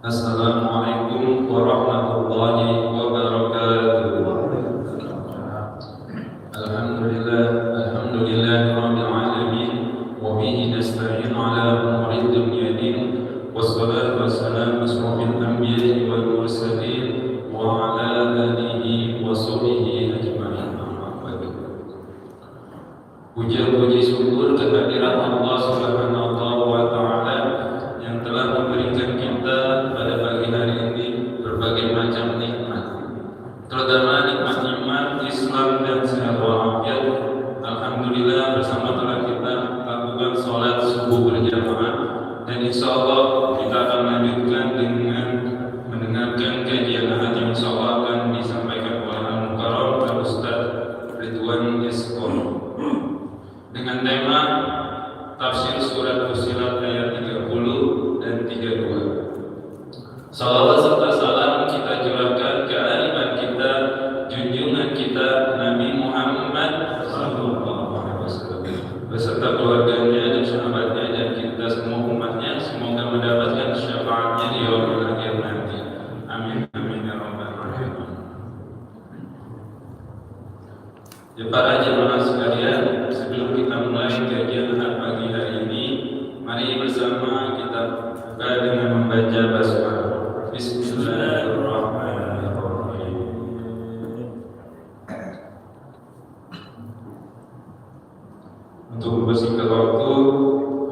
Assalamualaikum warahmatullahi wabarakatuh. Alhamdulillahirabbil alamin wa bihi nasta'in ala umuri dunya din wassalatu wassalamu asrofil anbiya'i wal mursalin wa ala alihi wa sahbihi ajma'in. Puji syukur kehadirat Allah Subhanahu wa taala yang telah memberikan kita pada pagi hari ini berbagai macam nikmat, terutama nikmat-nikmat Islam dan sehat walafiat. Alhamdulillah, bersama telah kita lakukan sholat subuh berjamaah, dan insya Allah kita akan lanjutkan dengan mendengarkan kajian ahad yang insya Allah akan disampaikan oleh Al-Mukarram Al-Ustaz Ridwan Iskon dengan tema tafsir surat Fussilat ayat 30 dan 32. Salawat serta salam kita curahkan ke aliman kita, junjungan kita Nabi Muhammad SAW beserta keluarganya dan sahabatnya dan kita semua umatnya. Semoga mendapatkan syafaatnya di yaumil akhir nanti. Amin amin ya rabbal alamin. Ya para jemaah sekalian, sebelum kita mulai kajian pagi hari ini, mari bersama kita buka dengan membaca basmalah. Bismillahirrahmanirrahim. Untuk mempersingkat waktu,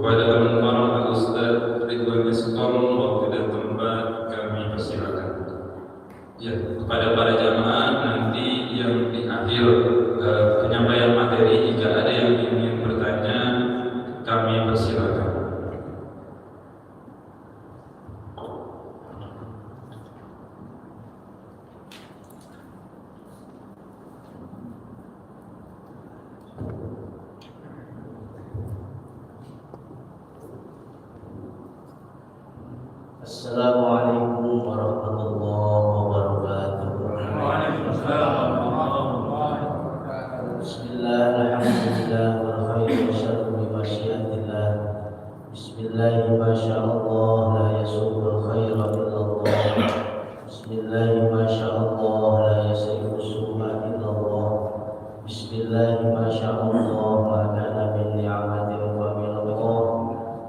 kepada Al-Mukarram Al-Ustaz Ridwan Iskon, waktu dan tempat kami persilakan. Ya, kepada para jamaah nanti yang di akhir penyampaian materi, jika ada yang ingin bertanya, kami persilakan. Assalamualaikum warahmatullahi wabarakatuh. Waalaikumsalam warahmatullahi wabarakatuh. Bismillah, alhamdulillah, wal khairu wasyarru bi masyiatillah. Bismillah, masyaallah, la yasubul khaira illallah. Bismillah, masyaallah, la yasifu su'a illallah. Bismillah, masyaallah, ma kana min ni'matin fa min Allah.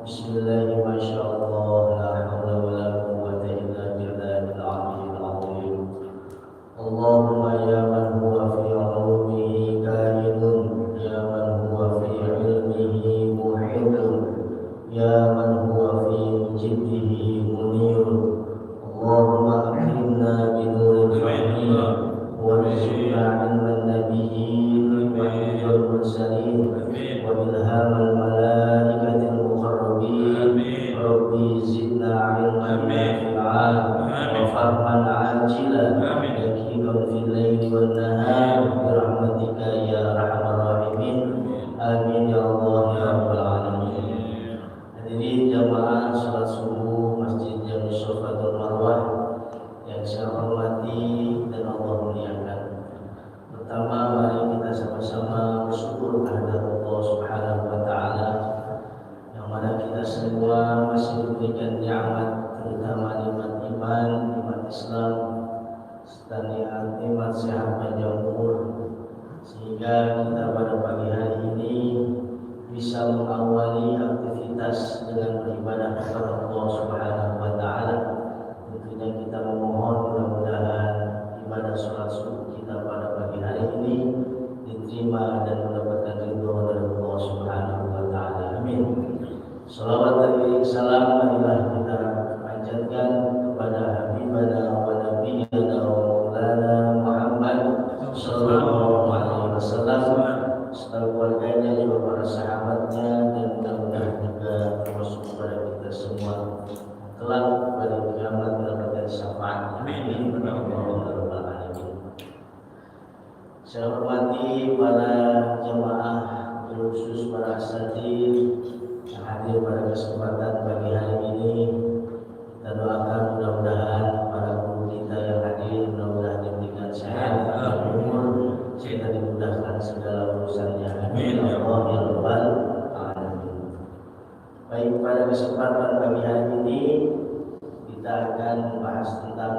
Bismillah, masyaallah, la haula wala quwwata illa billahil aliyyil azim. Allahumma ya man huwa fi 'ulumihi kainun, ya man huwa fi 'ilmihi muhitun, ya man huwa fi jiddihi munirun. Allahumma akrimna bi nuril fahmi wa rizqna 'ilman nabiyyin wa hifdzal mursalin wa ilhamal malaikatil muqarrabin. Rabbi zidna 'ilman nafi'an wa fahman 'ajilan yaqinan fil laili wan nahar bi rahmatika ya arhamar rahimin. Amin ya Allah ya rabbal alamin. Hadirin jamaah salat subuh Masjid Jami Safatul Marwah yang saya hormati dan Allah muliakan. Pertama, mari kita sama-sama bersyukur kepada Allah Subhanahu wa taala yang mana kita semua masih diberikan nikmat, terutama nikmat iman, nikmat Islam, serta nikmat sehat panjang umur, sehingga kita pada pagi hari ini bisa mengawali aktivitas dengan beribadah kepada Allah Subhanahu wa taala. Tentunya kita memohon mudah-mudahan ibadah sholat subuh kita pada pagi hari ini diterima dan mendapatkan ridho dari Allah Subhanahu wa taala. Amin. Salawat dan salam marilah kita panjatkan kepada habibana wa nabiyana wa maulana Muhammad sallallahu alaihi wasallam, serta keluarganya, juga para sahabatnya, dan mudah-mudahan juga termasuk kepada kita semua kelak pada kiamat mendapatkan syafaat. Amin. Saya hormati para jemaah, khusus para asatidz yang hadir pada kesempatan pagi hari ini. Kita doakan mudah-mudahan para guru kita yang hadir mudah-mudahan diberikan sehat, umur, sehingga dimudahkan segala urusannya. Amin ya Allah ya rabbal alamin. Baik, pada kesempatan pagi hari ini kita akan membahas tentang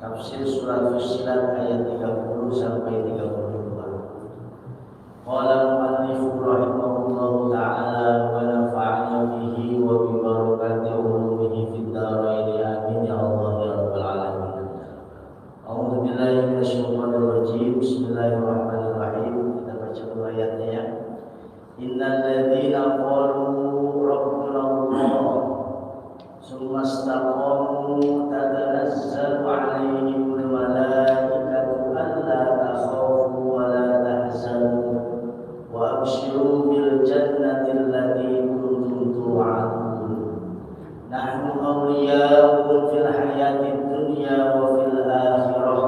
tafsir surat Fussilat ayat 30 sampai 32. Qala al-mu'allif rahimahullahu ta'ala wa nafa'ana bihi wa bi barakati ulumihi fid dharain amin ya Allah ya rabbal alamin. A'udzu billahi minasyaitonir rajim. Bismillahirrahmanirrahim. Kita baca dulu ayatnya ya. Innal ladzina qalu rabbuna Allah summa istaqamu tatanazzalu 'alaihimul malaikatu alla takhafu wa la tahzanu wa abshiru bil jannati allati kuntum tu'adun. Nahnu awliya'ukum fil hayatid dunya wa fil akhirah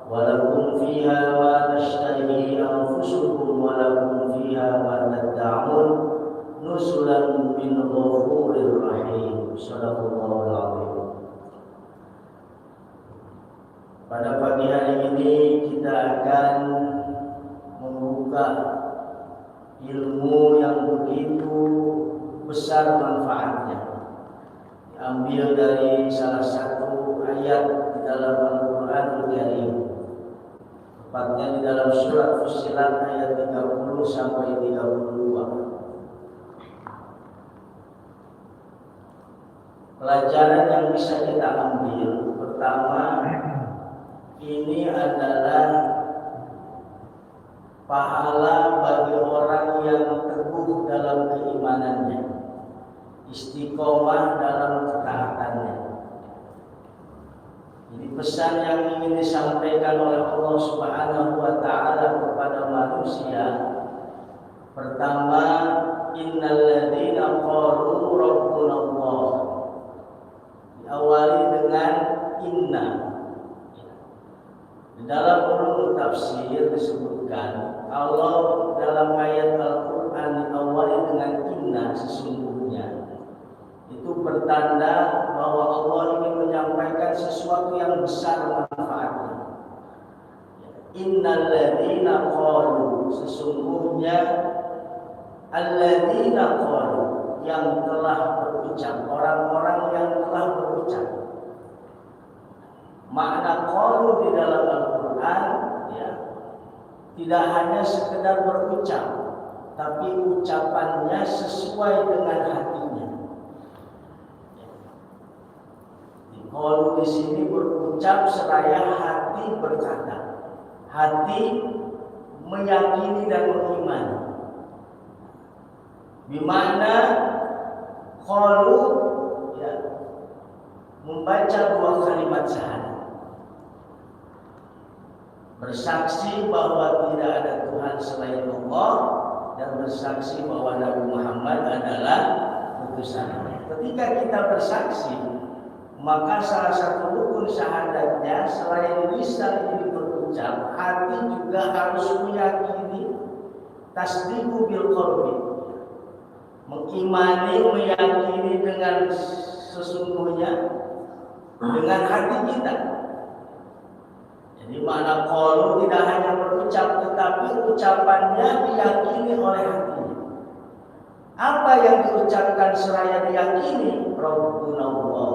wa lakum fiha ma tashtahi anfusukum wa lakum fiha ma tad'un nusulan min ghafurir rahim. Shadaqallahul azim. Pada pagi hari ini kita akan membuka ilmu yang begitu besar manfaatnya, diambil dari salah satu ayat di dalam Al-Qur'anul Karim, tepatnya di dalam surat Fussilat ayat 30 sampai 32. Pelajaran yang bisa kita ambil pertama, ini adalah pahala bagi orang yang teguh dalam keimanannya, istiqomah dalam ketaatannya. Jadi pesan yang ingin disampaikan oleh Allah Subhanahu wa ta'ala kepada manusia, pertama, innal ladzina qalu rabbuna Allah, diawali dengan inna. Di dalam ulumul tafsir disebutkan kalau dalam ayat Al-Quran diawali dengan inna, sesungguhnya, itu bertanda bahwa Allah ingin menyampaikan sesuatu yang besar manfaatnya. Innal ladzina qalu, sesungguhnya alladzina qalu, yang telah berucap, orang-orang yang telah berucap. Makna qalu di dalam Al-Quran ya, tidak hanya sekedar berucap, tapi ucapannya sesuai dengan hatinya. Qalu di sini berucap seraya hati berkata, hati meyakini dan mengimani. Di mana qalu ya, membaca dua kalimat syahadat, bersaksi bahwa tidak ada Tuhan selain Allah dan bersaksi bahwa Nabi Muhammad adalah utusannya. Ketika kita bersaksi, maka salah satu rukun syahadatnya selain lisan ini berucap, hati juga harus meyakini, tasdiqu bil qalbi, mengimani, meyakini dengan sesungguhnya dengan hati kita. Jadi makna qalu tidak hanya berucap, tetapi ucapannya diyakini oleh hatinya. Apa yang diucapkan seraya diyakini? Rabbuna Allah,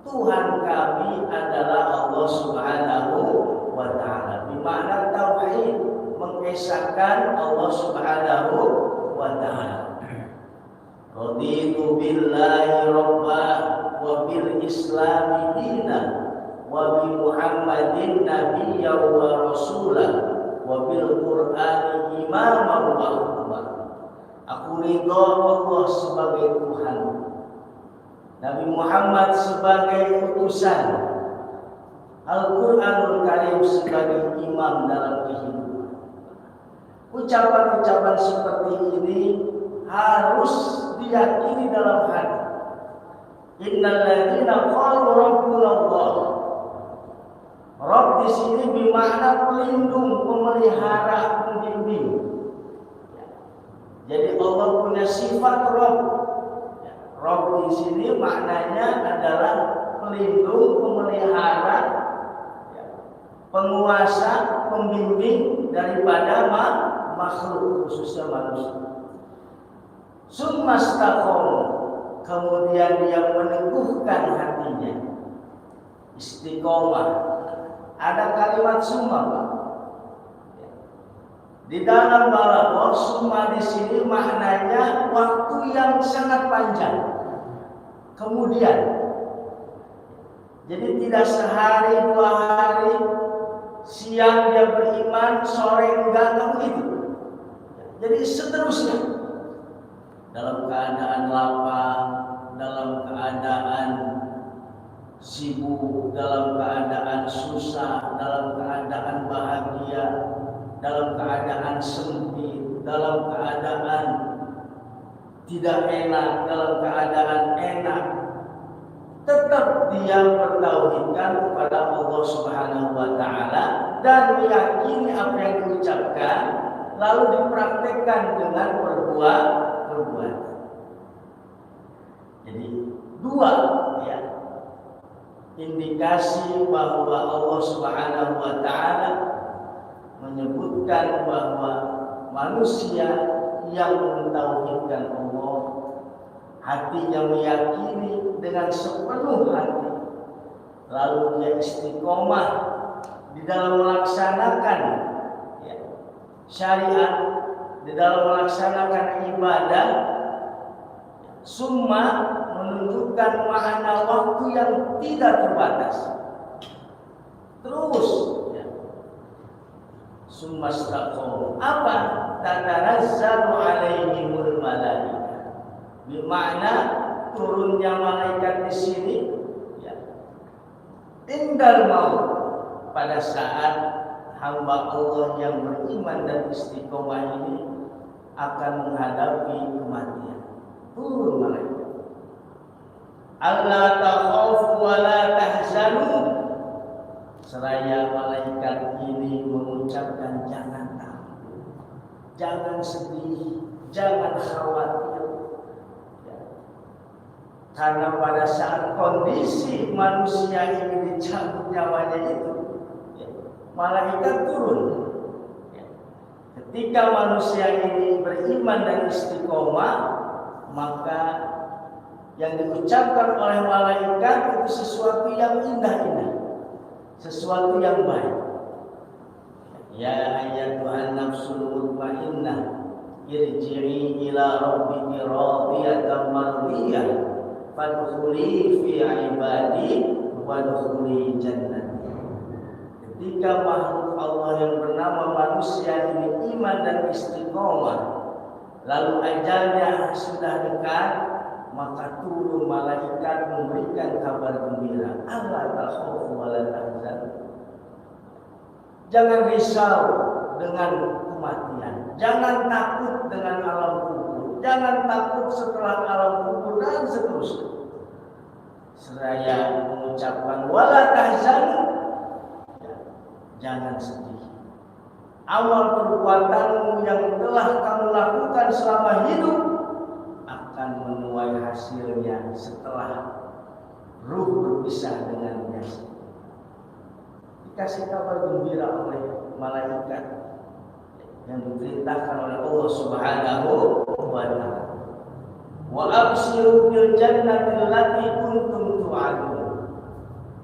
Tuhan kami adalah Allah Subhanahu wa ta'ala. Bermakna tauhid, mengesahkan Allah Subhanahu wa ta'ala. Raditu billahi rabba wa bil islami dina wa bi Muhammadin nabiyya wa rasulah wa bil Qur'ani imaman wa hukma. Aku ridha Allah sebagai Tuhan, Nabi Muhammad sebagai utusan, Al-Quranul Karim sebagai imam dalam kehidupan. Ucapan-ucapan seperti ini harus diyakini dalam hati. Innal ladzina qalu rabbuna Allah. Rabb di sini bermakna pelindung, pemelihara, pembimbing. Jadi Allah punya sifat Rabb. Rabb di sini maknanya adalah pelindung, pemelihara, penguasa, pembimbing daripada makhluk, khususnya manusia. Summa istaqamu, kemudian dia meneguhkan hatinya, istiqomah. Ada kalimat summa, Pak. Di dalam balaghah summa di sini maknanya waktu yang sangat panjang. Kemudian, jadi tidak sehari 2 hari, siang dia beriman, sore enggak begitu. Jadi seterusnya, dalam keadaan lapar, dalam keadaan sibuk, dalam keadaan susah, dalam keadaan bahagia, dalam keadaan sempit, dalam keadaan tidak enak, dalam keadaan enak, tetap dia bertauhidkan kepada Allah Subhanahu wa taala dan meyakini apa yang diucapkan, lalu dipraktekkan dengan perbuatan. Jadi 2 ya, indikasi bahwa Allah Subhanahu wa taala menyebutkan bahwa manusia yang mentauhidkan Allah, hatinya meyakini dengan sepenuh hati, lalu dia istiqomah di dalam melaksanakan ya, syariat, di dalam melaksanakan ibadah, summa menunjukkan makna waktu yang tidak terbatas. Terus ya, summa istaqamu. Apa? Tatanazzalu alaihimul malaikah. Bermakna turunnya malaikat di sini ya, indal maut, pada saat hamba Allah yang beriman dan istiqomah ini akan menghadapi kematian. Turun malaikat. Allah takhafu wa la tahzanu. Seraya malaikat ini mengucapkan jangan takut, jangan sedih, jangan khawatir. Ya. Karena pada saat kondisi manusia ini dicabut nyawanya itu, ya, malaikat turun. Ya. Ketika manusia ini beriman dan istiqomah, maka yang diucapkan oleh malaikat itu sesuatu yang indah-indah, sesuatu yang baik. Ya ayyatuhan nafsul mutmainnah, irji'i ila rabbiki radiyatan mardiyah, fadkhuli fi ibadi wadkhuli jannati. Ketika makhluk Allah yang bernama manusia ini iman dan istiqomah, lalu ajalnya sudah dekat, maka turun malaikat memberikan kabar gembira. Allah takhafu wa la tahzan. Jangan risau dengan kematian, jangan takut dengan alam kubur, jangan takut setelah alam kubur dan seterusnya. Seraya mengucapkan wala tahzan, jangan sedih. Amal perbuatanmu yang telah kamu lakukan selama hidup akan menuai hasilnya setelah ruh berpisah dengan jasad. Dikasih kabar gembira oleh malaikat yang diperintahkan oleh Allah Subhanahu wa taala. Wa abshiru bil jannati allati kuntum tu'adun.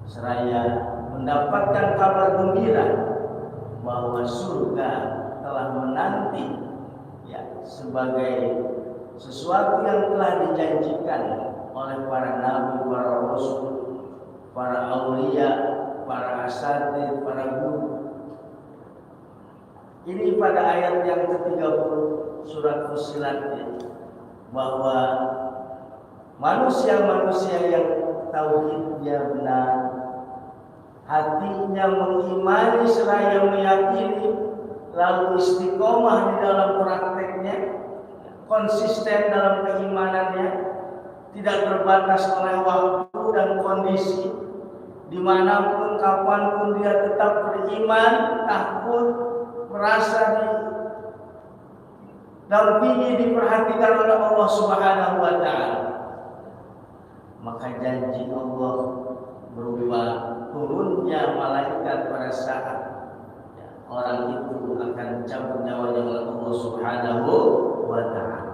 Seraya mendapatkan kabar gembira bahwa surga telah menanti ya, sebagai sesuatu yang telah dijanjikan oleh para nabi, para rasul, para aulia, para asatidz, para guru. Ini pada ayat yang ke-30 surat Fussilat ya, bahwa manusia-manusia yang tauhidnya benar, hatinya mengimani seraya meyakini, lalu istiqomah di dalam prakteknya, konsisten dalam keimanannya, tidak terbatas oleh waktu dan kondisi, dimanapun kapanpun dia tetap beriman, takut, merasa didampingi, diperhatikan oleh Allah Subhanahu wa taala. Maka janji Allah berupa turunnya malaikat pada saat orang itu akan cabut nyawanya oleh Allah Subhanahu wa taala.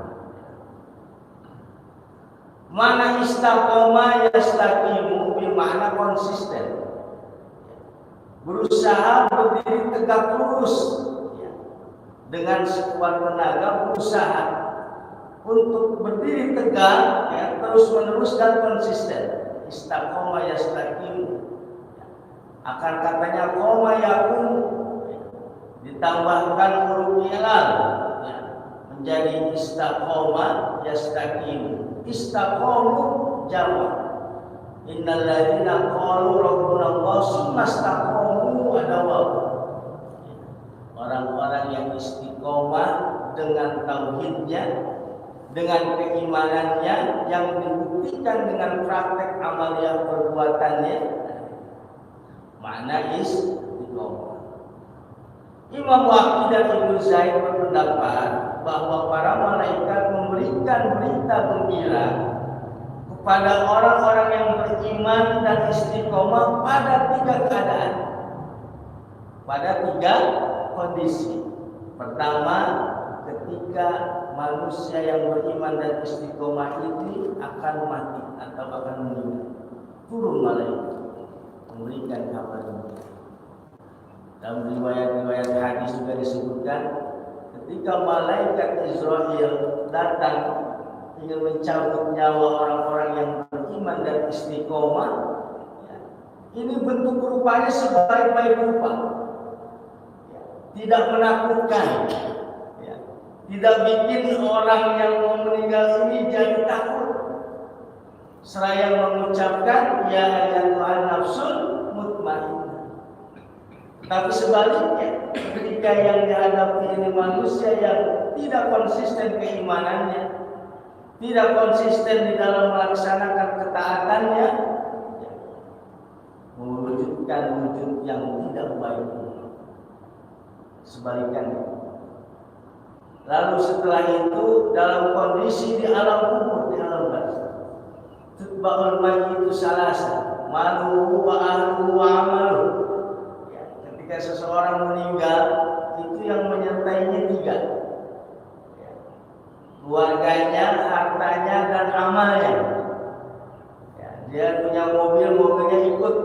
Mana istiqomah yastaqimu bermakna konsisten. Berusaha berdiri tegak lurus ya. Dengan sekuat tenaga berusaha untuk berdiri tegak ya, terus menerus dan konsisten. Istiqomah yastaqimu. Akan katanya koma yakun ditambahkan huruf ilal ya, menjadi istiqomah yastaqimu. Istiqomu jawab. Innal ladzina qalu rabbuna Allah tsumma istaqamu ada waw. Orang-orang yang istiqomah dengan tauhidnya, dengan keimanannya yang dibuktikan dengan praktek amaliyah perbuatannya, makna istiqomah. Imam Waqi dan Ibnu Zaid berpendapat bahwa para malaikat memberikan berita gembira kepada orang-orang yang beriman dan istiqomah pada 3 keadaan, pada 3 kondisi. Pertama, ketika manusia yang beriman dan istiqomah ini akan mati atau akan meninggal, turun malaikat memberikan kabar gembira. Dalam riwayat-riwayat hadis juga disebutkan ketika malaikat Israel datang ingin mencabut nyawa orang-orang yang beriman dan istiqomah ya, ini bentuk rupanya sebaik-baik rupa ya, tidak menakutkan ya, tidak bikin orang yang mau meninggal ini jadi takut, seraya mengucapkan ya ayyatuhan nafsul mutmainnah. Tapi sebaliknya, ketika yang dihadapi ini manusia yang tidak konsisten keimanannya, tidak konsisten di dalam melaksanakan ketaatannya, mewujudkan wujud yang tidak baik. Sebaliknya. Lalu setelah itu dalam kondisi di alam kubur, di alam barzakh, tutba'ul mayyitu salasa, maluhu wa ahluhu wa amaluhu. Ketika seseorang meninggal, itu yang menyertainya 3. Keluarganya, hartanya, dan amalnya. Ya, dia punya mobil, mobilnya ikut.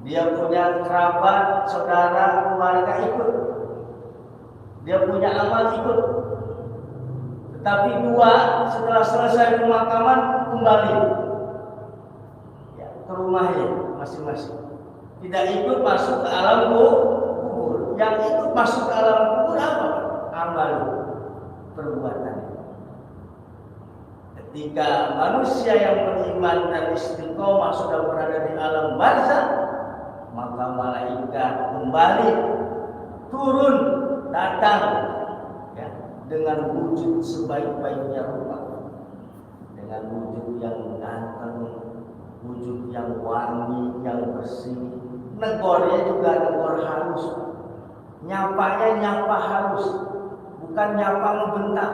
Dia punya kerabat, saudara, keluarga ikut. Dia punya amal ikut. Tetapi 2 setelah selesai pemakaman kembali ya, ke rumahnya masing-masing. Tidak ikut masuk ke alam kubur. Yang ikut masuk ke alam kubur apa? Amal perbuatan. Ketika manusia yang beriman dan istiqomah sudah berada di alam barzakh, maka malaikat kembali turun datang ya, dengan wujud sebaik-baiknya rupa, dengan wujud yang ganteng, wujud yang wangi, yang bersih. Negornya juga negor halus, nyapanya nyapa halus, bukan nyapa ngebentak.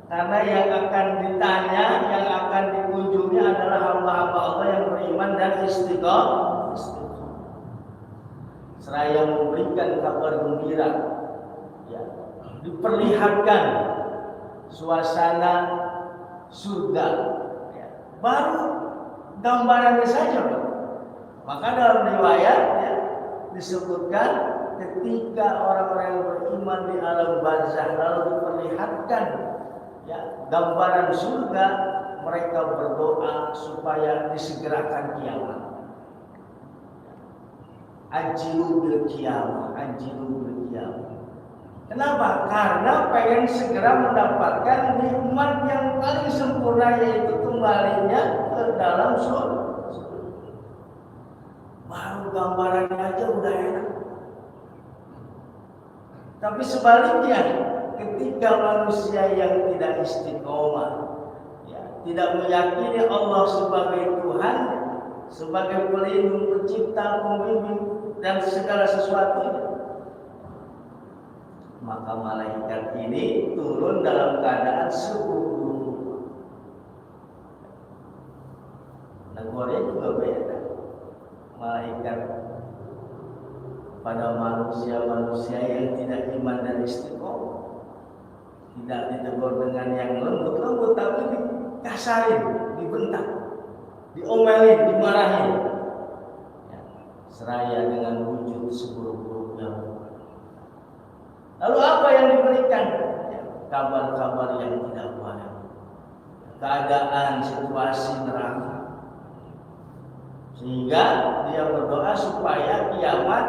Karena yang akan ditanya, yang akan dikunjungi adalah hamba-hamba Allah yang beriman dan istiqomah. Seraya memberikan kabar gembira, ya, diperlihatkan suasana surga, ya, baru gambarannya saja, Pak. Maka dalam riwayat ya, disebutkan ketika orang-orang yang beriman di alam barzakh lalu diperlihatkan ya, gambaran surga, mereka berdoa supaya disegerakan kiamat. Ajilu bil kiamat, ajilu bil kiamat. Kenapa? Karena pengen segera mendapatkan nikmat yang paling sempurna, yaitu kembalinya ke dalam surga. Baru gambarannya aja udah enak. Tapi sebaliknya, ketika manusia yang tidak istiqomah, ya, tidak meyakini Allah sebagai Tuhan, sebagai pelindung, pencipta, pembimbing dan segala sesuatunya, maka malaikat ini turun dalam keadaan seburuk. Negornya juga beda. Malaikat pada manusia-manusia yang tidak iman dan istiqomah tidak ditegur dengan yang lembut-lembut, tapi dikasarin, dibentak, diomelin, dimarahin. Ya, seraya dengan wujud seburuk-buruknya. Lalu apa yang diberikan? Ya, kabar-kabar yang tidak baik, keadaan situasi neraka, sehingga dia berdoa supaya kiamat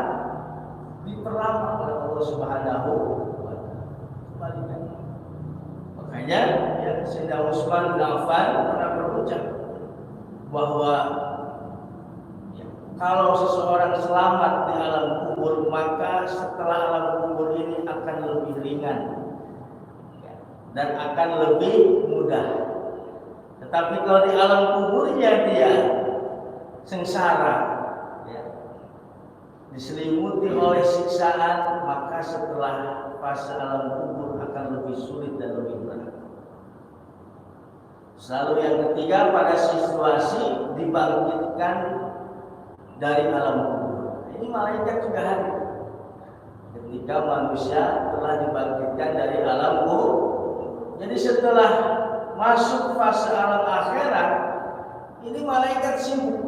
diperlama oleh Allah Subhanahu wa Ta'ala. Makanya ya, Sayyidina Utsman bin Affan pernah berucap bahwa ya, kalau seseorang selamat di alam kubur, maka setelah alam kubur ini akan lebih ringan ya, dan akan lebih mudah. Tetapi kalau di alam kuburnya dia sengsara ya, diselimuti oleh siksaan, maka setelah fase alam kubur akan lebih sulit dan lebih berat. Selalu yang ketiga, pada situasi dibangkitkan dari alam kubur. Ini malaikat juga hadir ketika manusia telah dibangkitkan dari alam kubur. Jadi setelah masuk fase alam akhirat, ini malaikat sibuk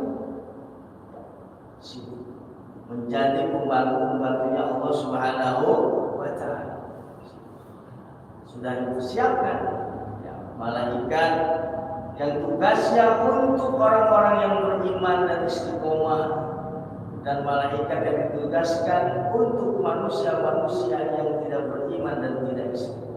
menjadi pembantu-pembantunya Allah Subhanahu wa Ta'ala. Sudah dipersiapkan ya, malaikat yang tugasnya untuk orang-orang yang beriman dan istiqomah, dan malaikat yang ditugaskan untuk manusia-manusia yang tidak beriman dan tidak istiqomah.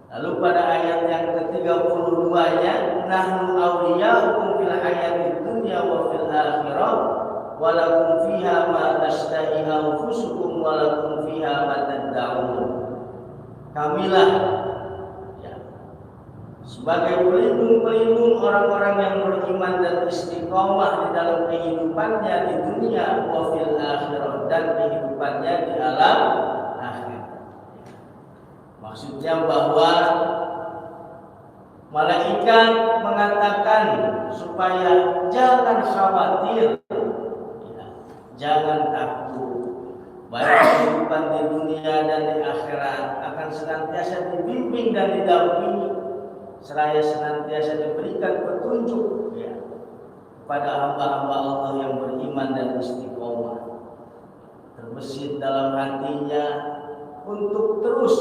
Lalu pada ayat yang ke-32-nya, nahnu awliya'ukum fil hayatid dunya wa fil akhirah wa lakum fiha ma tashtahi anfusukum wa lakum fiha ma tad'un. Kamilah ya, sebagai pelindung-pelindung orang-orang yang beriman dan istiqomah di dalam kehidupannya di dunia wa fil akhirah, dan kehidupannya di alam akhir. Maksudnya bahwa malaikat mengatakan supaya jangan khawatir ya, jangan takut, baik kehidupan di dunia dan di akhirat akan senantiasa dibimbing dan didampingi, seraya senantiasa diberikan petunjuk ya, kepada hamba-hamba Allah yang beriman dan istiqomah, terbesit dalam hatinya untuk terus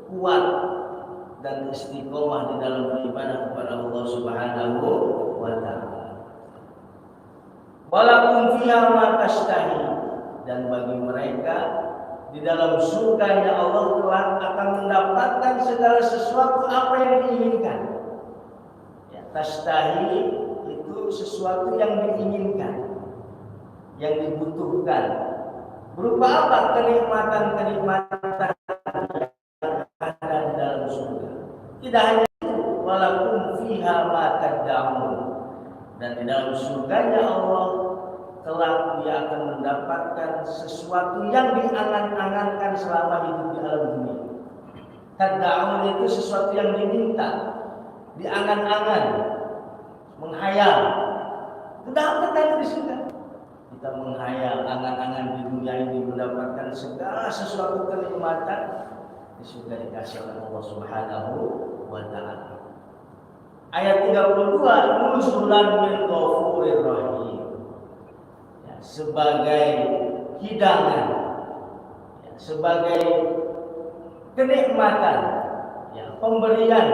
kuat dan istiqomah di dalam beribadah kepada Allah Subhanahu wa Ta'ala. Walakum fiha ma tashtahi, dan bagi mereka di dalam surganya Allah kelak akan mendapatkan segala sesuatu apa yang diinginkan. Ya, tashtahi itu sesuatu yang diinginkan, yang dibutuhkan. Berupa apa? Kenikmatan-kenikmatan tidak hanya itu, walakum fiha ma tad'un, dan di dalam surganya Allah kelak dia akan mendapatkan sesuatu yang diangan-angankan selama hidup di alam dunia. Tad'un itu sesuatu yang diminta, diangan-angan, menghayal. Dapat tadi di surga. Kita menghayal, angan-angan di dunia ini mendapatkan segala sesuatu kenikmatan, di surga dikasih oleh Allah Subhanahu wa Ta'ala. Ayat 32, nuzulan min ghafurir rahim, ya, sebagai hidangan ya, sebagai kenikmatan ya, pemberian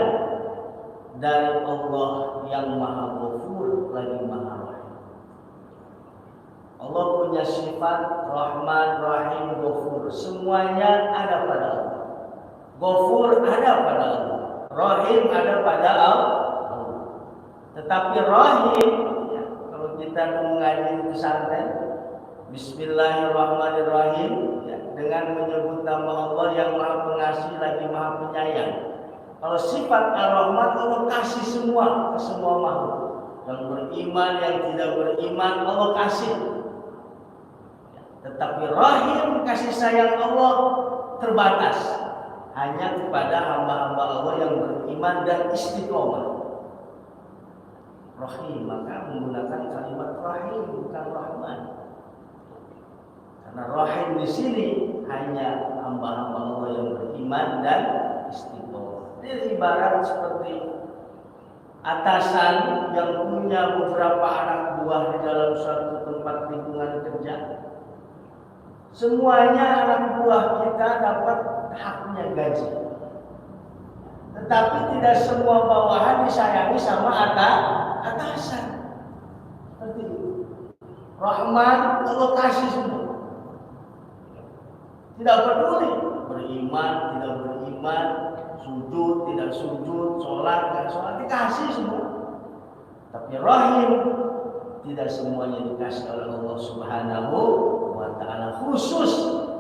dari Allah yang Maha Ghafur lagi Maha Rahim. Allah punya sifat Rahman, Rahim, Ghafur, semuanya ada pada Allah. Ghafur ada pada Allah, Rahim ada pada Allah. Tetapi Rahim ya, kalau kita mengaji pesantren, Bismillahirrahmanirrahim ya, dengan menyebut nama Allah yang Maha Pengasih lagi Maha Penyayang. Kalau sifat Ar-Rahman, Allah kasih semua ke semua makhluk, yang beriman, yang tidak beriman, Allah kasih ya. Tetapi Rahim, kasih sayang Allah terbatas hanya kepada hamba-hamba Allah yang beriman dan istiqomah. Rahim, maka menggunakan kalimat Rahim bukan Rahman. Karena Rahim di sini hanya hamba-hamba Allah yang beriman dan istiqomah. Ini ibarat seperti atasan yang punya beberapa anak buah di dalam suatu tempat lingkungan kerja. Semuanya anak buah kita dapat haknya gaji. Tetapi tidak semua bawahan disayangi sama atasan. Seperti itu. Rahman Allah kasih semua. Tidak peduli beriman, tidak beriman, sujud, tidak sujud, sholat, tidak sholat, dikasih semua. Tapi rahim tidak semuanya dikasih oleh Allah Subhanahu wa ta'ala, khusus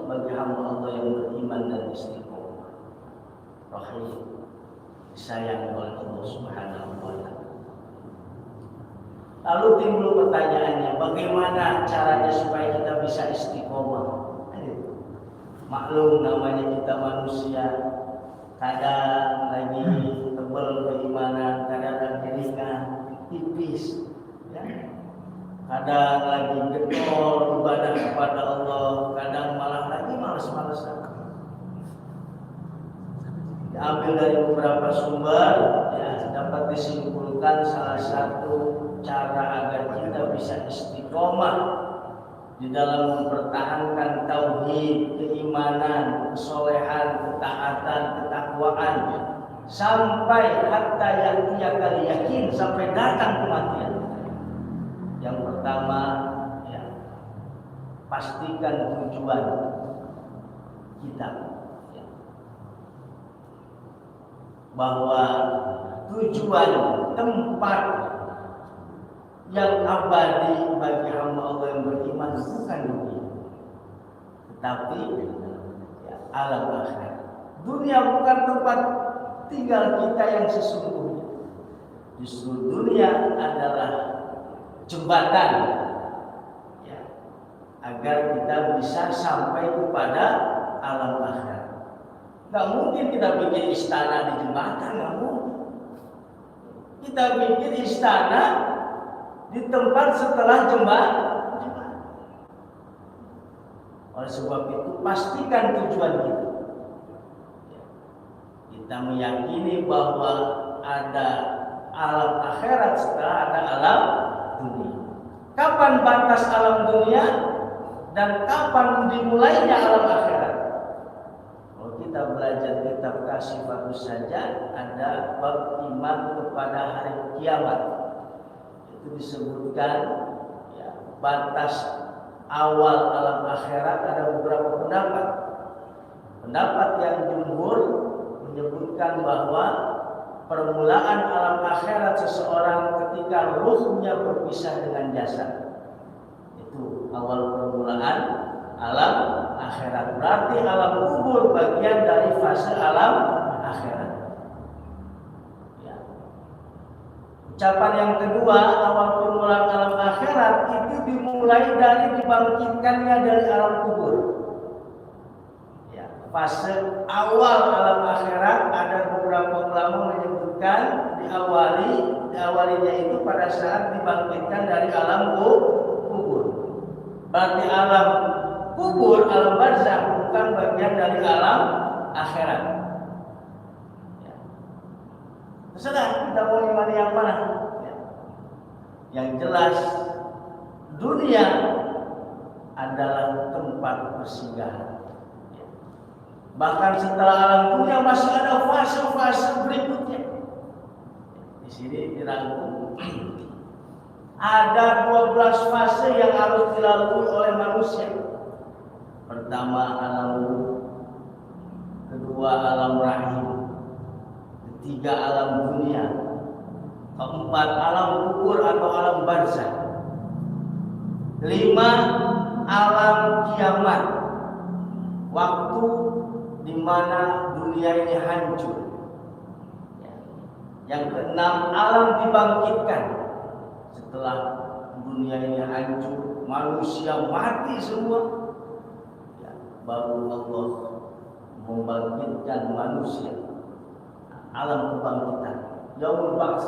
bagi hamba Allah yang beriman dan istiqomah. Rahim disayang oleh Allah Subhanahu wa ta'ala. Lalu timbul pertanyaannya, bagaimana caranya supaya kita bisa istiqomah? Maklum namanya kita manusia, kadang lagi tebal keimanan, kadang lagi ringan, tipis, ya. Kadang lagi getol ibadah kepada Allah, kadang malah lagi malas-malasan. Diambil dari beberapa sumber, ya, dapat disimpulkan salah satu cara agar kita bisa istiqomah di dalam mempertahankan tauhid, keimanan, kesolehan, ketaatan, ketakwaan sampai hatta yaqiyakal yakin, sampai datang kematian. Yang pertama, ya, pastikan tujuan kita, ya, bahwa tujuan tempat yang abadi bagi hamba Allah yang beriman bukan dunia, tetapi ya, alam akhirat. Dunia bukan tempat tinggal kita yang sesungguhnya. Justru dunia adalah jembatan, ya, agar kita bisa sampai kepada alam akhirat. Gak mungkin kita bikin istana di jembatan, gak mungkin. Kita bikin istana di tempat setelah jembatan. Oleh sebab itu pastikan tujuan kita. Kita meyakini bahwa ada alam akhirat setelah ada alam dunia. Kapan batas alam dunia dan kapan dimulainya alam akhirat? Kalau kita belajar kitab Kasyifatus saja, ada bab iman kepada hari kiamat. Itu disebutkan, ya, batas awal alam akhirat ada beberapa pendapat. Pendapat yang jumhur menyebutkan bahwa permulaan alam akhirat seseorang ketika ruhnya berpisah dengan jasad. Itu awal permulaan alam akhirat. Berarti alam kubur bagian dari fase alam akhirat. Ucapan yang kedua, awal permulaan alam akhirat itu dimulai dari dibangkitkannya dari alam kubur. Ya, fase awal alam akhirat ada beberapa ulama menyebutkan diawalinya itu pada saat dibangkitkan dari alam kubur. Berarti alam kubur, alam barzakh bukan bagian dari alam akhirat. Terserah kita mau imani yang mana. Yang jelas dunia adalah tempat persinggahan. Bahkan setelah alam dunia masih ada fase-fase berikutnya. Di sini dirangkum ada 12 fase yang harus dilalui oleh manusia. Pertama alam ruh, kedua alam rahim, ketiga alam dunia, keempat alam kubur atau alam barzakh, 5 alam kiamat, waktu di mana dunia ini hancur. Yang keenam alam dibangkitkan, setelah dunia ini hancur, manusia mati semua, ya, baru Allah membangkitkan manusia. Alam kebangkitan, yaumul ba'ts.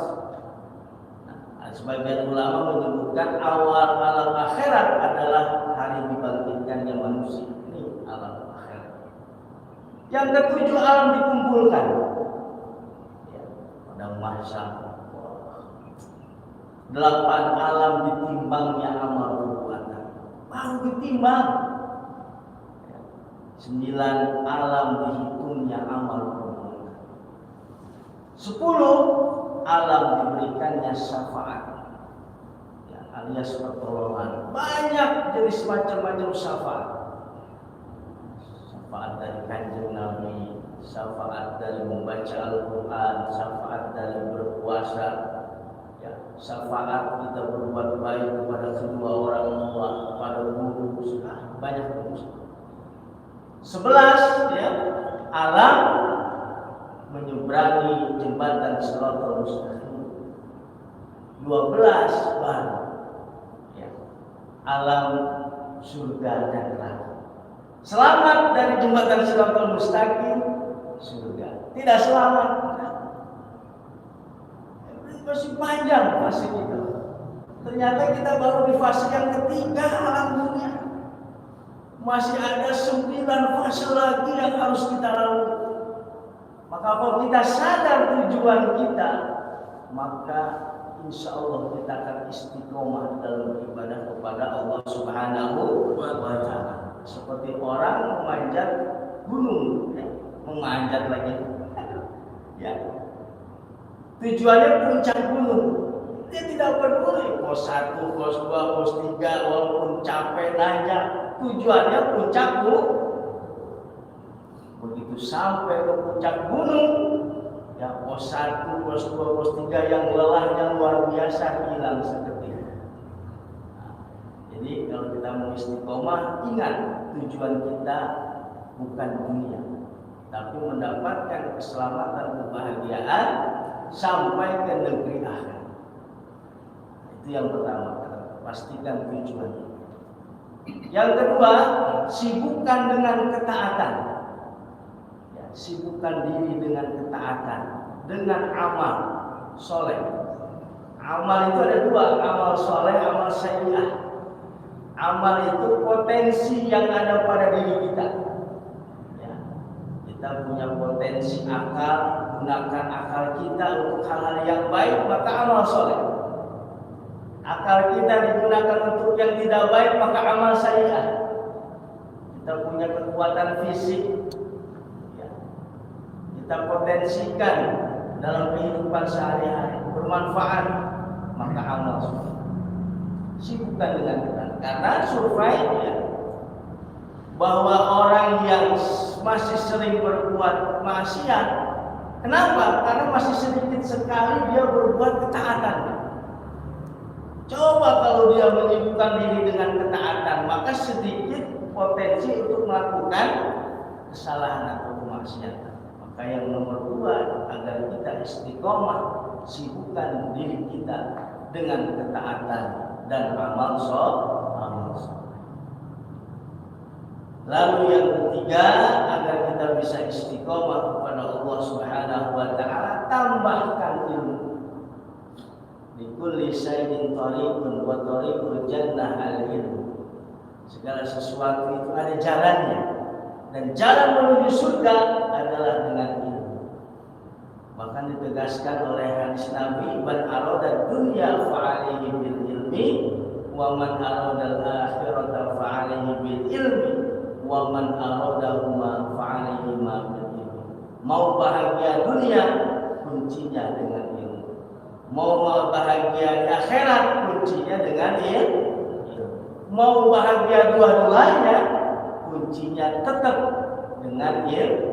Sebagian ulama menyebutkan awal alam akhirat adalah hari dibangkitkannya manusia. Ini alam akhirat. Yang ketujuh alam dikumpulkan. mahsyar. 8 alam ditimbangnya amal perbuatan, baru ditimbang. 9 alam dihitungnya amal perbuatan. 10 alam diberikannya syafaat, ya, alias pertolongan. Banyak jenis macam-macam syafaat. Syafaat dari Kanjeng Nabi, syafaat dari membaca Al-Quran, syafaat dari berpuasa, ya, syafaat kita berbuat baik kepada kedua orang tua, kepada guru, sudah banyak terus. 11 ya, alam menyeberangi jembatan Shiratal Mustaqim. 12 baru ya, alam surga dan neraka. Selamat dari jembatan Shiratal Mustaqim, surga. Tidak selamat, masih panjang fase kita. Ternyata kita baru di fase yang ketiga alam dunia. Masih ada 9 fase lagi yang harus kita lalui. Maka kalau kita sadar tujuan kita, maka insya Allah kita akan istiqomah dalam beribadah kepada Allah Subhanahu wa Ta'ala. Seperti orang memanjat gunung, ya, memanjat lagi, ya. Tujuannya puncak gunung. Dia tidak peduli pos 1, pos 2, pos 3, walaupun capek nanjak. Tujuannya puncak gunung. Begitu sampai ke puncak gunung, ya pos 1, pos 2, pos 3 yang lelahnya luar biasa hilang seketika. Jadi kalau kita mau istiqomah, ingat tujuan kita bukan dunia, tapi mendapatkan keselamatan, kebahagiaan sampai ke negeri akhirat. Itu yang pertama, pastikan tujuan. Yang kedua, sibukkan dengan ketaatan. Ya, sibukkan diri dengan ketaatan, dengan amal soleh. Amal itu ada 2, amal soleh, amal sayyi'ah. Amal itu potensi yang ada pada diri kita. Ya, kita punya potensi akal, gunakan akal kita untuk hal-hal yang baik, maka amal soleh. Akal kita digunakan untuk yang tidak baik, maka amal sayyi'ah. Kita punya kekuatan fisik, ya, kita potensikan dalam kehidupan sehari-hari bermanfaat, maka amal soleh. Sibukkan dengan kita, karena surveinya bahwa orang yang masih sering berbuat maksiat, kenapa? Karena masih sedikit sekali dia berbuat ketaatan. Coba kalau dia menyibukkan diri dengan ketaatan, maka sedikit potensi untuk melakukan kesalahan atau kemaksiatan. Maka yang nomor 2, agar kita istiqomah, sibukkan diri kita dengan ketaatan dan amal soleh. Lalu yang ketiga, agar kita bisa istiqomah kepada Allah Subhanahu wa Ta'ala, tambahkan ilmu. Likulli syai'in thariqun wa thariqul jannah al-ilm. Segala sesuatu itu ada jalannya, dan jalan menuju surga adalah dengan ilmu. Bahkan ditegaskan oleh hadis Nabi, man arada dunya fa'alaihi bil ilmi, wa man arada al-akhirata fa'alaihi bil ilmi, wa man aradahuma fa'alaihi ma bil ilmi. Mau bahagia dunia, kuncinya dengan ilmu. Mau bahagia di akhirat, kuncinya dengan ilmu. Mau bahagia dua-duanya, kuncinya tetap dengan ilmu.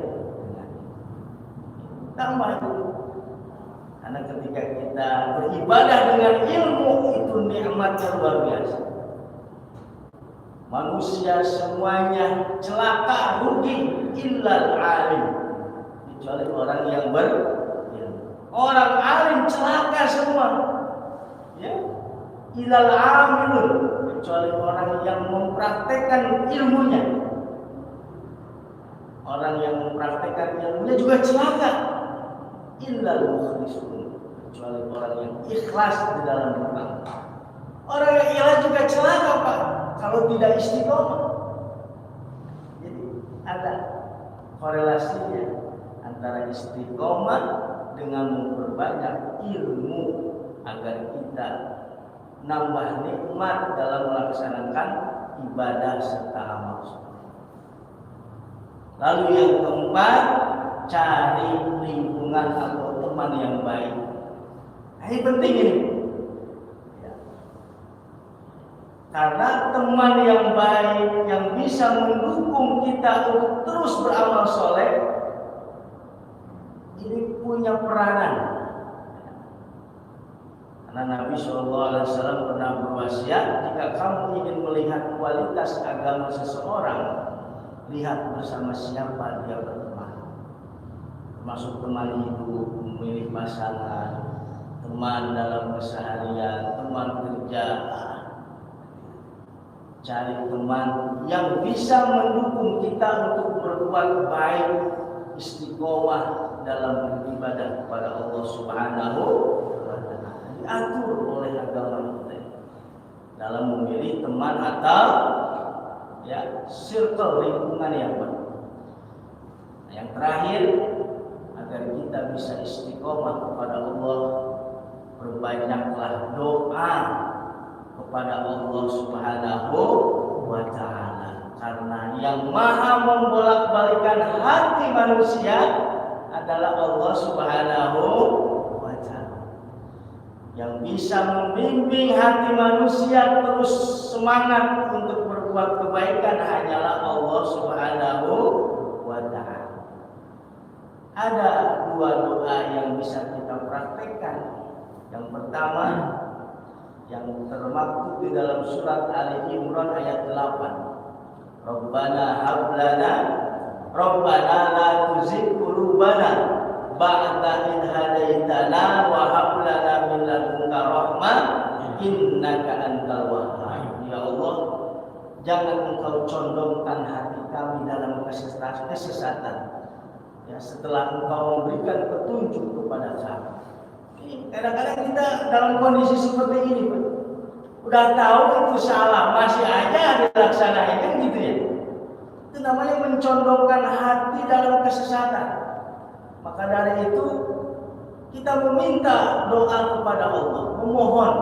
Tambah itu. Karena ketika kita beribadah dengan ilmu, itu nikmatnya luar biasa. Manusia semuanya celaka, rugi, illal alim, kecuali orang yang berilmu. Orang alim celaka semua, ya, illal amilun, kecuali orang yang mempraktekkan ilmunya. Orang yang mempraktekkan ilmunya juga celaka. Illal mukhlisun, kecuali orang yang ikhlas di dalam beramal. Orang yang ikhlas juga celaka, Pak, kalau tidak istiqomah. Jadi ada korelasinya antara istiqomah dengan memperbanyak ilmu agar kita nambah nikmat dalam melaksanakan ibadah serta amal soleh. Lalu yang keempat, cari lingkungan atau teman yang baik. Nah, ini penting ini. Ya. Karena teman yang baik yang bisa mendukung kita untuk terus beramal soleh ini punya peranan. Karena Nabi SAW pernah berwasiat, jika kamu ingin melihat kualitas agama seseorang, lihat bersama siapa dia berteman. Termasuk teman hidup, memilih pasangan, teman dalam keseharian, teman kerja. Cari teman yang bisa mendukung kita untuk berbuat baik, istiqomah dalam beribadah kepada Allah Subhanahu wa Ta'ala. Diatur oleh agama kita dalam memilih teman atau circle lingkungan yang baik. Yang terakhir, agar kita bisa istiqomah kepada Allah, perbanyaklah doa kepada Allah Subhanahu wa Ta'ala. Karena yang maha membolak-balikan hati manusia adalah Allah Subhanahu wa Ta'ala. Yang bisa membimbing hati manusia terus semangat untuk berbuat kebaikan hanyalah Allah Subhanahu wa Ta'ala. Ada dua doa yang bisa kita praktekkan. Yang pertama, yang termaktub di dalam surat Ali Imran ayat 8. Rabbana hablana Rabbana la tuzigh qulubana ba'da idh hadaitana wa hab lana min ladunka rahmah innaka antal wahhab. Ya Allah, jangan Engkau condongkan hati kami dalam kesesatan. Ya, setelah Engkau memberikan petunjuk kepada kami. Kadang-kadang kita dalam kondisi seperti ini, Pak. Udah tahu itu salah, masih aja dilaksanain, kan gitu ya. Itu namanya mencondongkan hati dalam kesesatan. Maka dari itu kita meminta doa kepada Allah, memohon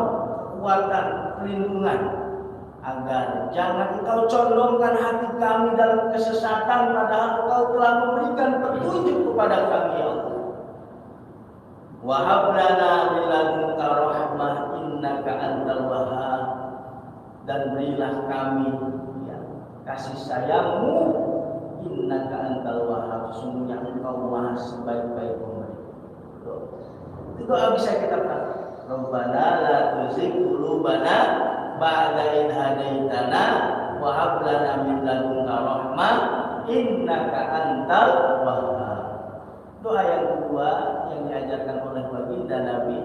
kekuatan, perlindungan agar jangan Engkau condongkan hati kami dalam kesesatan, padahal Engkau telah memberikan petunjuk kepada kami, ya Allah. Wa hab lana min ladunka rahmah innaka antal wahhab, dan berilah kami kasih sayangmu, innaka antal wahhab, sesungguhnya Engkau maha sebaik-baik pemberi. Itu doa bisa kita praktek. Rabbana la tuzigh qulubana ba'da idh hadaitana wa hab lana min ladunka rahmah innaka antal wahhab. Doa yang kedua yang diajarkan oleh baginda Nabi,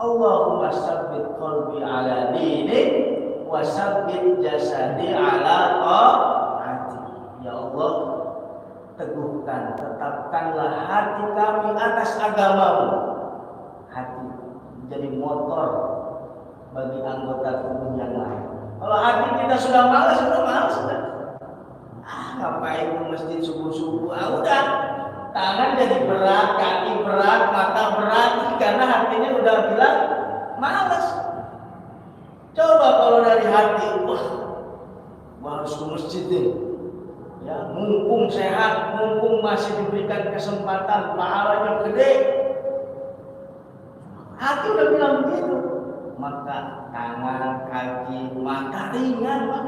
Allahumma sabbit qalbi ala dinik wa sabbit jasadi ala ta'atik. Ya Allah, teguhkan, tetapkanlah hati kami atas agamamu. Hati menjadi motor bagi anggota tubuh yang lain. Kalau hati kita sudah malas, sudah. Ngapain ke masjid subuh-subuh? Udah. Tangan jadi berat, kaki berat, mata berat, karena hatinya udah bilang malas. Coba kalau dari hati, wah harus ke masjid nih. Ya, mumpung sehat, mumpung masih diberikan kesempatan, pahalanya gede. Hati udah bilang begitu. Maka tangan, kaki, mata ringan, Pak.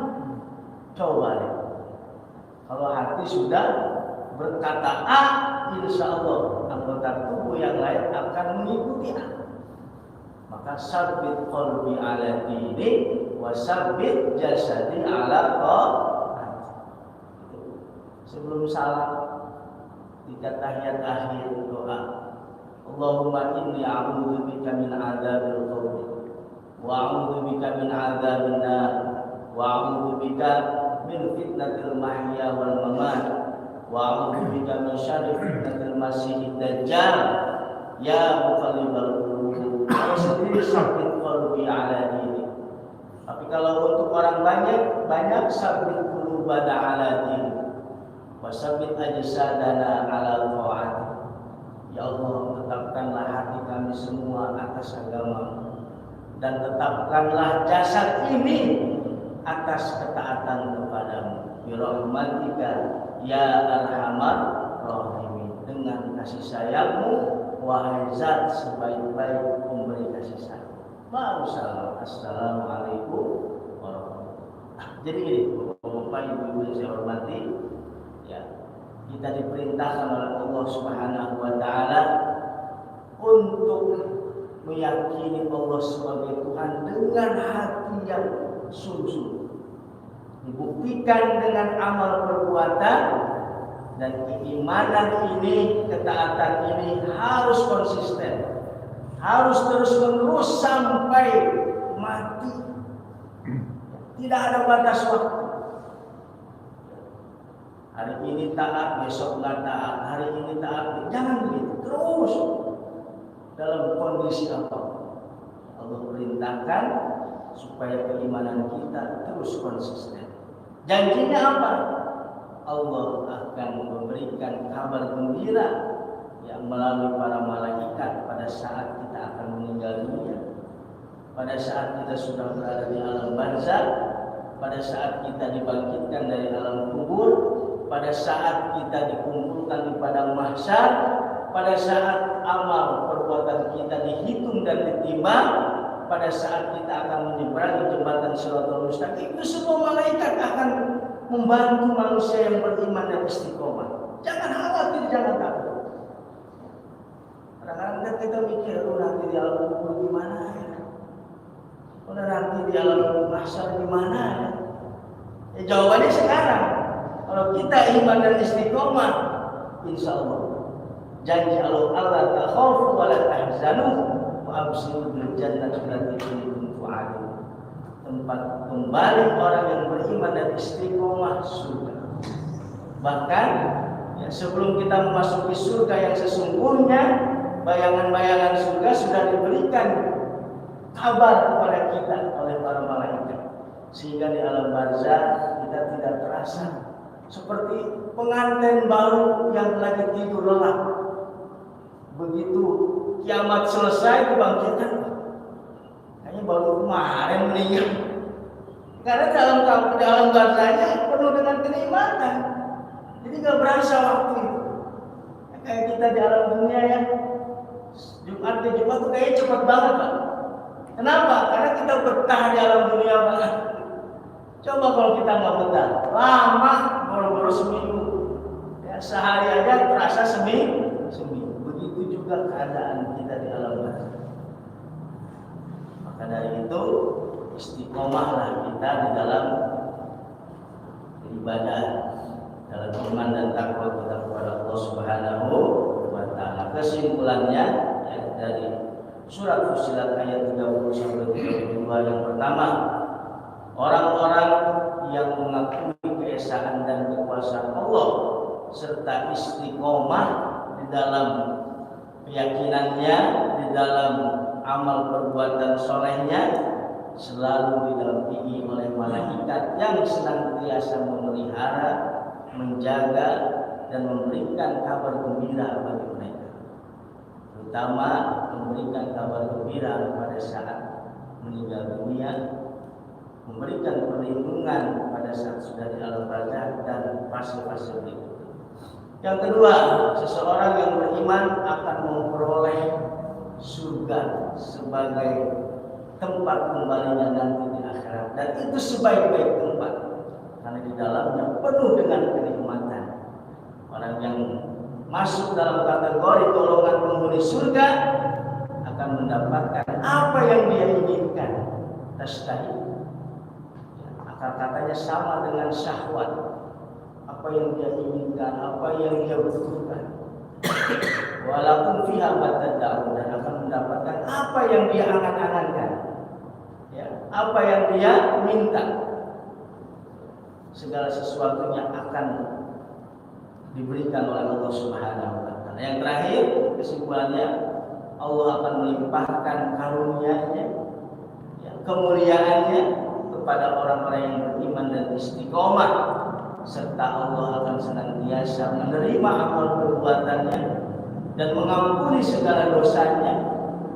Coba deh. Kalau hati sudah berkata A, insya Allah anggota tubuh yang lain akan mengikuti A. Maka sabbit qalbi ala dini wa sabbit jasadi ala ta'at. Sebelum salam tiga tahiyat akhir doa, Allahumma inni a'udzubika min adzabil qabr wa a'udzubika min adzabin nar wa a'udzubika min fitnatil mahya wal mamat wa a'udzubika min syarri fitnatil masiihid dajjal ya muqallibal qulub. Sendiri sabbit qalbi ala dini. Tapi kalau untuk orang banyak sabbit qulubana ala dini wa sabbit ajsadana ala ta'atik. Ya Allah, tetapkanlah hati kami semua atas agama, dan tetapkanlah jasad ini atas ketaatan kepadamu. Birahmatika ya arhamar rahimin. Dengan kasih sayangmu, wahai zat sebaik-baik pemberi kasih sayang. Baru salam. Assalamualaikum warahmatullahi wabarakatuh. Jadi ini, Bapak Ibu yang saya hormati, ya, kita diperintahkan oleh Allah Subhanahu wa taala untuk meyakini Allah sebagai Tuhan dengan hati yang sungguh-sungguh. Dibuktikan dengan amal perbuatan, dan keimanan ini, ketaatan ini harus konsisten, harus terus-menerus sampai mati. Tidak ada batas waktu. Hari ini taat, besok nggak taat. Hari ini taat, jangan begitu. Terus dalam kondisi apa? Allah perintahkan supaya keimanan kita terus konsisten. Janjinya apa? Allah akan memberikan kabar gembira yang melalui para malaikat pada saat kita akan meninggal dunia, pada saat kita sudah berada di alam barzakh, pada saat kita dibangkitkan dari alam kubur, pada saat kita dikumpulkan di padang mahsyar, pada saat amal perbuatan kita dihitung dan ditimbang, pada saat kita akan menyeberangi jembatan Shiratal Mustaqim, itu semua malaikat akan membantu manusia yang beriman dan istiqomah. Jangan khawatir, jangan takut. Kadang-kadang kita mikir, nanti di alam kubur gimana ya? Nanti di alam mahsyar gimana ya? Jawabannya sekarang. Kalau kita iman dan istiqomah, insya Allah janji Allah ta khaufu wa la tahzanu wa abshiru bil jannati allati kuntum tu'adun. Tempat kembali orang yang beriman dan istiqomah surga. Bahkan ya, sebelum kita memasuki surga yang sesungguhnya, bayangan-bayangan surga sudah diberikan kabar kepada kita oleh para malaikat, sehingga di alam barzakh kita tidak terasa seperti pengantin baru yang lagi tidur lelap. Begitu kiamat selesai, dibangkitkan, kayaknya baru kemarin meninggal. Karena dalam barzahnya penuh dengan kenikmatan, jadi nggak berasa waktu itu. Kayak kita di alam dunia ya, Jumat ke Jumat tuh kayaknya cepat banget Pak. Kenapa? Karena kita betah di alam dunia banget. Coba kalau kita nggak betah, lama, boro-boro seminggu, ya, sehari aja terasa seminggu. Begitu juga keadaan kita di alam barzakh. Maka dari itu istiqomahlah kita di dalam ibadah, dalam iman dan takwa kita kepada Allah Subhanahu wa taala. Kesimpulannya ya, dari surat Fussilat ayat 30 sampai 32 yang pertama, orang-orang yang mengakui keesaan dan kekuasaan Allah serta istiqomah di dalam keyakinannya, di dalam amal perbuatan solehnya, selalu didampingi oleh malaikat yang senantiasa memelihara, menjaga, dan memberikan kabar gembira bagi mereka. Terutama memberikan kabar gembira pada saat meninggal dunia, memberikan perlindungan pada saat sudah di alam barzakh dan fase-fase berikutnya. Yang kedua, seseorang yang beriman akan memperoleh surga sebagai tempat kembalinya nanti di akhirat, dan itu sebaik-baik tempat karena di dalamnya penuh dengan kenikmatan. Orang yang masuk dalam kategori golongan penghuni surga akan mendapatkan apa yang dia inginkan. Tastahi, akar katanya sama dengan syahwat. Apa yang dia inginkan, apa yang dia butuhkan. Walaupun fiha matada'un, dan akan mendapatkan apa yang dia angan-angankan, ya, apa yang dia minta. Segala sesuatunya akan diberikan oleh Allah Subhanahu wa taala. Yang terakhir, kesimpulannya, Allah akan melimpahkan karunia-Nya, ya, kemuliaannya kepada orang-orang yang beriman dan istiqomah, serta Allah akan senantiasa menerima amal perbuatannya dan mengampuni segala dosanya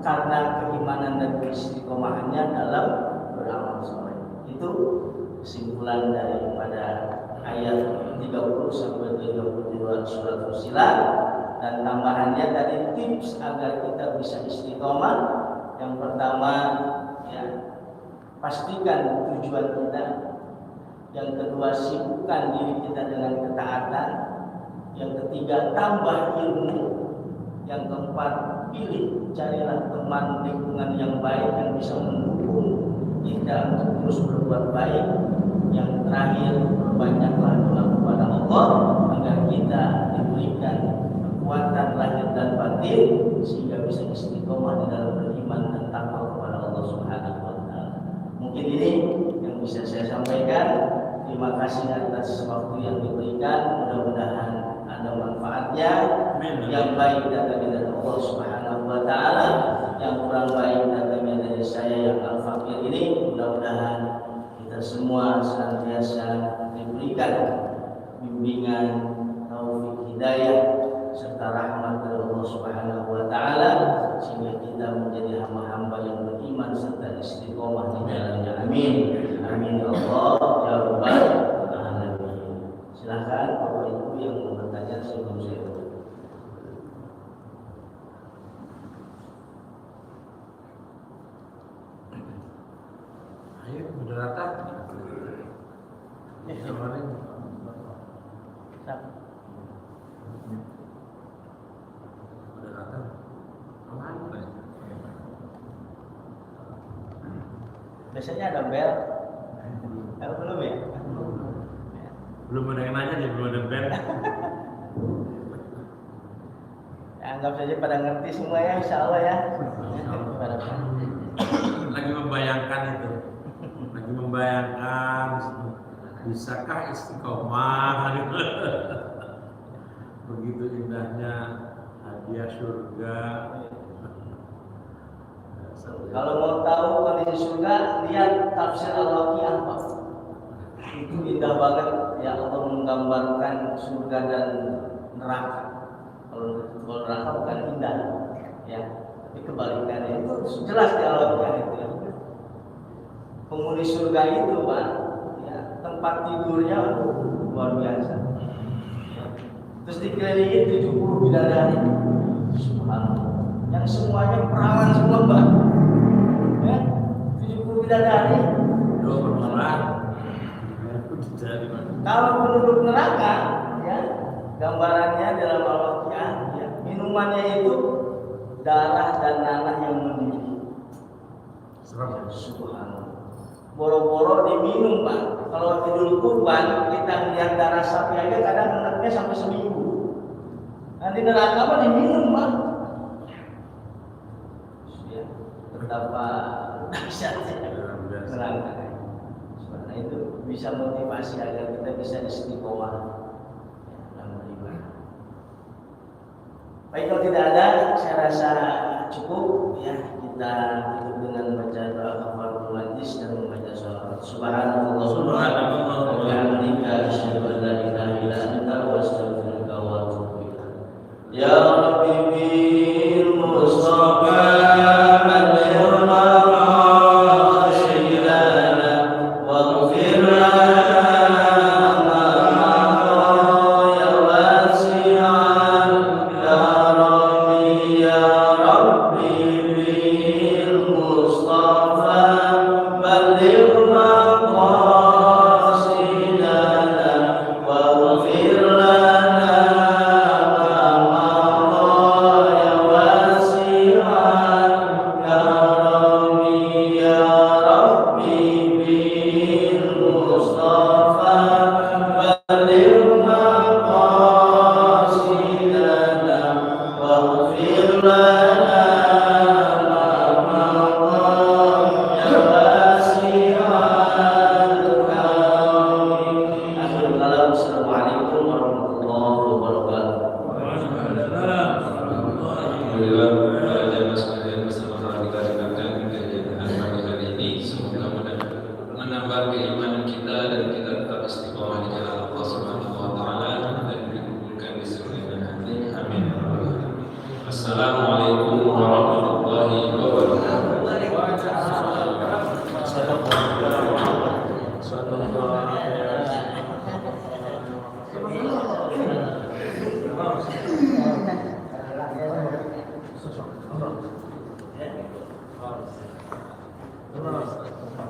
karena keimanan dan keistiqomahannya dalam beramal soleh. Itu kesimpulan daripada ayat 30 sampai 32 surat Fussilat. Dan tambahannya tadi tips agar kita bisa istiqomah. Yang pertama, ya, pastikan tujuan kita. Yang kedua, sibukkan diri kita dengan ketaatan. Yang ketiga, tambah ilmu. Yang keempat, carilah teman lingkungan yang baik yang bisa mendukung kita untuk terus berbuat baik. Yang terakhir, perbanyaklah doa kepada Allah agar kita diberikan kekuatan lahir dan batin sehingga bisa istiqomah di dalam beriman dan takwa kepada Allah Subhanahu wa taala. Mungkin ini yang bisa saya sampaikan. Terima kasih atas waktu yang diberikan. Mudah-mudahan ada manfaatnya. Yang baik datangnya dari Allah Subhanahu wa taala, yang kurang baik datangnya dari saya yang al-fakir ini. Mudah-mudahan kita semua senantiasa diberikan bimbingan, taufik, hidayah serta rahmat dari Allah Subhanahu wa taala sehingga kita menjadi hamba-hamba yang beriman serta istiqomah di dalamnya. Amin. Amin ya Allah ya rabbal alamin. Silakan Bapak Ibu yang mau bertanya sebelum saya tutup. Ayo, moderator. Kemarin moderator. Kemana? Biasanya ada bel. Belum ya? Belum ada yang nanya nih, belum ada bel. Ya, anggap saja pada ngerti semua ya, insya Allah ya. Lagi membayangkan itu, lagi membayangkan bisakah istiqomah? Begitu indahnya hadiah surga. Kalau mau tahu kondisi surga, lihat tafsir Al-Waqiah, Pak. Itu indah banget ya, Allah menggambarkan surga dan neraka. Kalau neraka bukan indah, ya. Tapi kebalikannya itu jelas di Al-Waqiah itu ya. Penghuni surga itu, Pak, ya, tempat tidurnya luar biasa. Ya. Terus dikelilingi 70 bidadari. Subhanallah. Yang semuanya perawan semua, Pak. Ya, 70 bidadari. Doa bermalam. Kalau penduduk neraka, ya, gambarannya dalam Al-Waqiah, ya, minumannya itu darah dan nanah yang mendidih. Subhanallah. Boro-boro diminum, Pak. Kalau Idul Kurban kita melihat darah sapi aja kadang menetesnya sampai seminggu. Nanti neraka mah diminum, Pak. Ya, betapa dahsyatnya neraka. Karena itu bisa motivasi agar kita bisa istiqomah dalam beribadah. Baik, kalau tidak ada, saya rasa cukup ya, kita tutup dengan baca doa kafaratul majlis dan membaca sholawat. Subhanallah wa bihamdika asyhadu an la ilaha illa anta wa astaghfiruka wa atubu ilaik. Ya Rabbi bil Mustafa Assalamualaikum warahmatullahi wabarakatuh. Terima kasih.